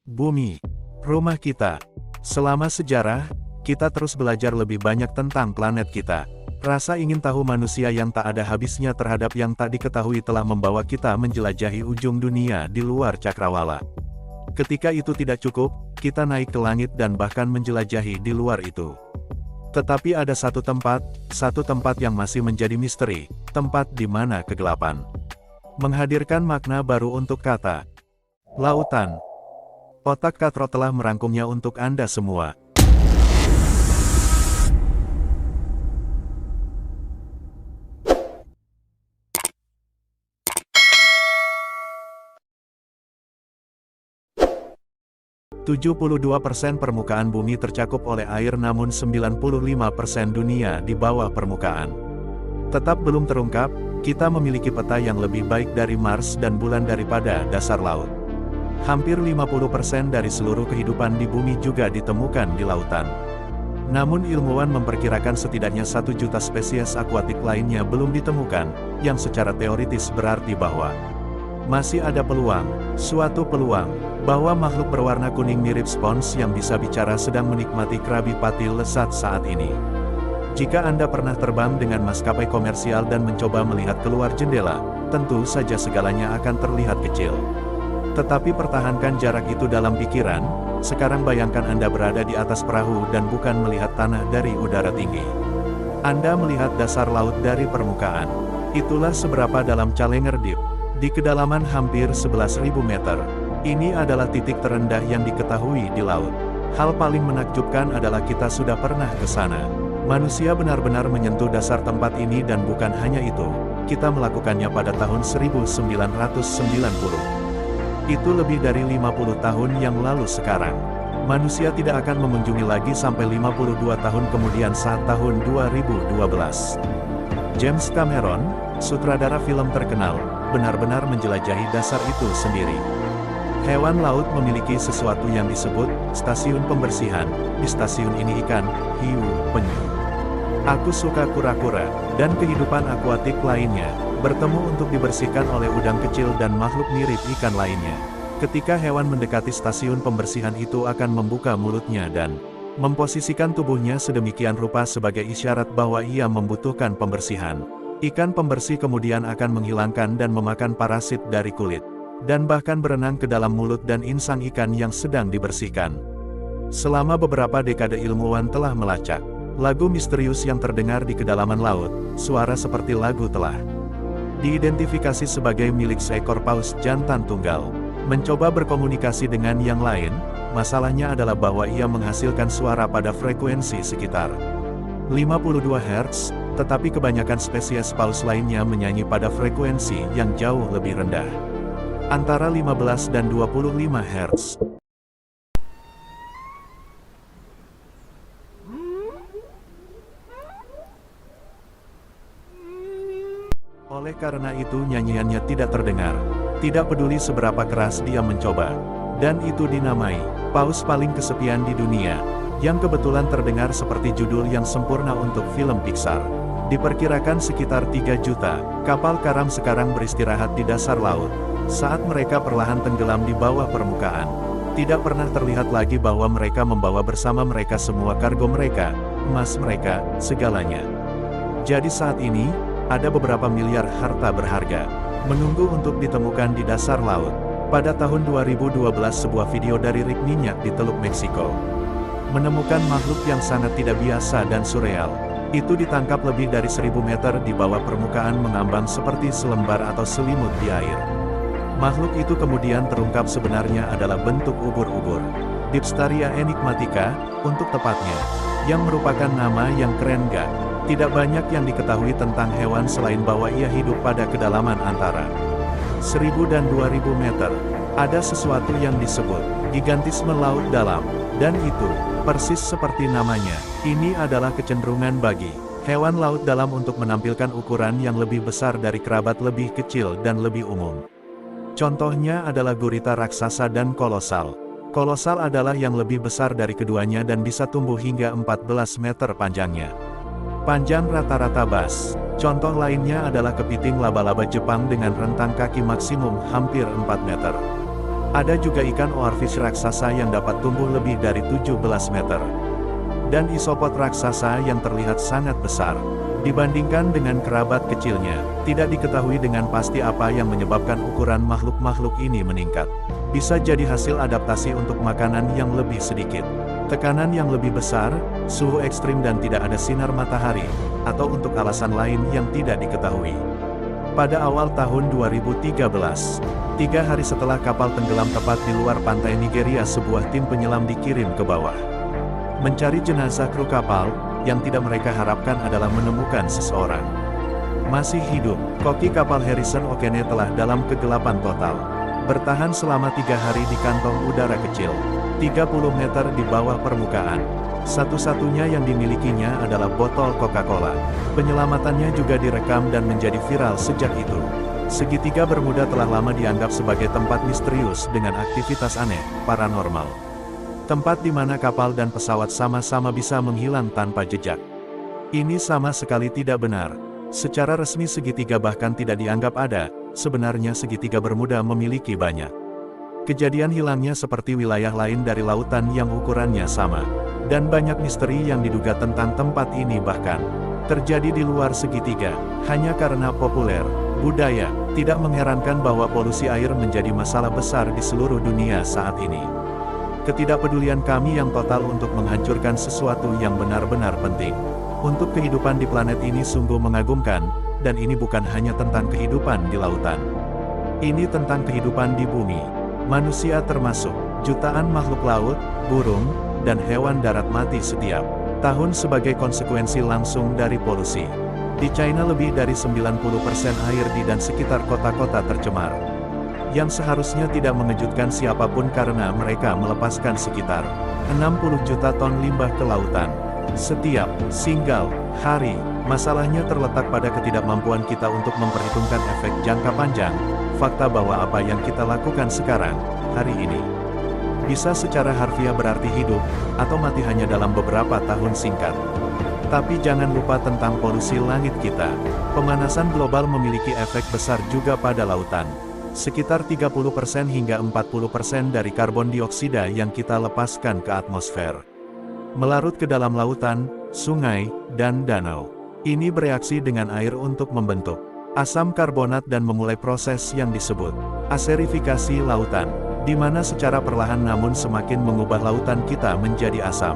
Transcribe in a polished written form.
Bumi, rumah kita. Selama sejarah, kita terus belajar lebih banyak tentang planet kita. Rasa ingin tahu manusia yang tak ada habisnya terhadap yang tak diketahui telah membawa kita menjelajahi ujung dunia di luar cakrawala. Ketika itu tidak cukup, kita naik ke langit dan bahkan menjelajahi di luar itu. Tetapi ada satu tempat yang masih menjadi misteri, tempat di mana kegelapan menghadirkan makna baru untuk kata lautan. Otak Katro telah merangkumnya untuk Anda semua. %72% permukaan bumi tercakup oleh air, namun 95% dunia di bawah permukaan tetap belum terungkap. Kita memiliki peta yang lebih baik dari Mars dan bulan daripada dasar laut. Hampir 50% dari seluruh kehidupan di bumi juga ditemukan di lautan. Namun ilmuwan memperkirakan setidaknya 1 juta spesies akuatik lainnya belum ditemukan, yang secara teoritis berarti bahwa masih ada suatu peluang, bahwa makhluk berwarna kuning mirip spons yang bisa bicara sedang menikmati Krabby Patty lezat saat ini. Jika Anda pernah terbang dengan maskapai komersial dan mencoba melihat keluar jendela, tentu saja segalanya akan terlihat kecil. Tetapi pertahankan jarak itu dalam pikiran. Sekarang bayangkan Anda berada di atas perahu dan bukan melihat tanah dari udara tinggi. Anda melihat dasar laut dari permukaan. Itulah seberapa dalam Challenger Deep. Di kedalaman hampir 11.000 meter. Ini adalah titik terendah yang diketahui di laut. Hal paling menakjubkan adalah kita sudah pernah ke sana. Manusia benar-benar menyentuh dasar tempat ini, dan bukan hanya itu, kita melakukannya pada tahun 1990. Itu lebih dari 50 tahun yang lalu sekarang. Manusia tidak akan mengunjungi lagi sampai 52 tahun kemudian saat tahun 2012. James Cameron, sutradara film terkenal, benar-benar menjelajahi dasar itu sendiri. Hewan laut memiliki sesuatu yang disebut stasiun pembersihan. Di stasiun ini ikan, hiu, penyu, aku suka kura-kura, dan kehidupan akuatik lainnya bertemu untuk dibersihkan oleh udang kecil dan makhluk mirip ikan lainnya. Ketika hewan mendekati stasiun pembersihan itu akan membuka mulutnya dan memposisikan tubuhnya sedemikian rupa sebagai isyarat bahwa ia membutuhkan pembersihan. Ikan pembersih kemudian akan menghilangkan dan memakan parasit dari kulit, dan bahkan berenang ke dalam mulut dan insang ikan yang sedang dibersihkan. Selama beberapa dekade ilmuwan telah melacak lagu misterius yang terdengar di kedalaman laut. Suara seperti lagu telah diidentifikasi sebagai milik seekor paus jantan tunggal. Mencoba berkomunikasi dengan yang lain, masalahnya adalah bahwa ia menghasilkan suara pada frekuensi sekitar 52 Hz, tetapi kebanyakan spesies paus lainnya menyanyi pada frekuensi yang jauh lebih rendah, antara 15 dan 25 Hz. Oleh karena itu nyanyiannya tidak terdengar, tidak peduli seberapa keras dia mencoba. Dan itu dinamai paus paling kesepian di dunia, yang kebetulan terdengar seperti judul yang sempurna untuk film Pixar. Diperkirakan sekitar 3 juta kapal karam sekarang beristirahat di dasar laut. Saat mereka perlahan tenggelam di bawah permukaan, tidak pernah terlihat lagi bahwa mereka membawa bersama mereka semua kargo mereka, emas mereka, segalanya. Jadi saat ini, ada beberapa miliar harta berharga menunggu untuk ditemukan di dasar laut. Pada tahun 2012 sebuah video dari rig minyak di Teluk Meksiko menemukan makhluk yang sangat tidak biasa dan surreal. Itu ditangkap lebih dari 1000 meter di bawah permukaan, mengambang seperti selembar atau selimut di air. Makhluk itu kemudian terungkap sebenarnya adalah bentuk ubur-ubur, Dipstaria enigmatica, untuk tepatnya, yang merupakan nama yang keren gak? Tidak banyak yang diketahui tentang hewan selain bahwa ia hidup pada kedalaman antara 1000 dan 2000 meter. Ada sesuatu yang disebut gigantisme laut dalam, dan itu, persis seperti namanya, ini adalah kecenderungan bagi hewan laut dalam untuk menampilkan ukuran yang lebih besar dari kerabat lebih kecil dan lebih umum. Contohnya adalah gurita raksasa dan kolosal. Kolosal adalah yang lebih besar dari keduanya dan bisa tumbuh hingga 14 meter panjangnya. Panjang rata-rata bas. Contoh lainnya adalah kepiting laba-laba Jepang dengan rentang kaki maksimum hampir 4 meter. Ada juga ikan oarfish raksasa yang dapat tumbuh lebih dari 17 meter. Dan isopod raksasa yang terlihat sangat besar. Dibandingkan dengan kerabat kecilnya, tidak diketahui dengan pasti apa yang menyebabkan ukuran makhluk-makhluk ini meningkat. Bisa jadi hasil adaptasi untuk makanan yang lebih sedikit, tekanan yang lebih besar, suhu ekstrim dan tidak ada sinar matahari, atau untuk alasan lain yang tidak diketahui. Pada awal tahun 2013, 3 hari setelah kapal tenggelam tepat di luar pantai Nigeria, sebuah tim penyelam dikirim ke bawah. Mencari jenazah kru kapal, yang tidak mereka harapkan adalah menemukan seseorang masih hidup. Koki kapal Harrison Okene telah dalam kegelapan total. Bertahan selama 3 hari di kantong udara kecil, 30 meter di bawah permukaan. Satu-satunya yang dimilikinya adalah botol Coca-Cola. Penyelamatannya juga direkam dan menjadi viral sejak itu. Segitiga Bermuda telah lama dianggap sebagai tempat misterius dengan aktivitas aneh, paranormal. Tempat di mana kapal dan pesawat sama-sama bisa menghilang tanpa jejak. Ini sama sekali tidak benar. Secara resmi segitiga bahkan tidak dianggap ada, sebenarnya segitiga Bermuda memiliki banyak kejadian hilangnya seperti wilayah lain dari lautan yang ukurannya sama. Dan banyak misteri yang diduga tentang tempat ini bahkan terjadi di luar segitiga, hanya karena populer budaya. Tidak mengherankan bahwa polusi air menjadi masalah besar di seluruh dunia saat ini. Ketidakpedulian kami yang total untuk menghancurkan sesuatu yang benar-benar penting untuk kehidupan di planet ini sungguh mengagumkan, dan ini bukan hanya tentang kehidupan di lautan. Ini tentang kehidupan di bumi. Manusia termasuk jutaan makhluk laut, burung, dan hewan darat mati setiap tahun sebagai konsekuensi langsung dari polusi. Di China lebih dari 90% air di dan sekitar kota-kota tercemar. Yang seharusnya tidak mengejutkan siapapun karena mereka melepaskan sekitar 60 juta ton limbah ke lautan setiap single hari. Masalahnya terletak pada ketidakmampuan kita untuk memperhitungkan efek jangka panjang. Fakta bahwa apa yang kita lakukan sekarang, hari ini, bisa secara harfiah berarti hidup, atau mati hanya dalam beberapa tahun singkat. Tapi jangan lupa tentang polusi langit kita. Pemanasan global memiliki efek besar juga pada lautan. Sekitar 30% hingga 40% dari karbon dioksida yang kita lepaskan ke atmosfer melarut ke dalam lautan, sungai, dan danau. Ini bereaksi dengan air untuk membentuk asam karbonat dan memulai proses yang disebut aserifikasi lautan, di mana secara perlahan namun semakin mengubah lautan kita menjadi asam.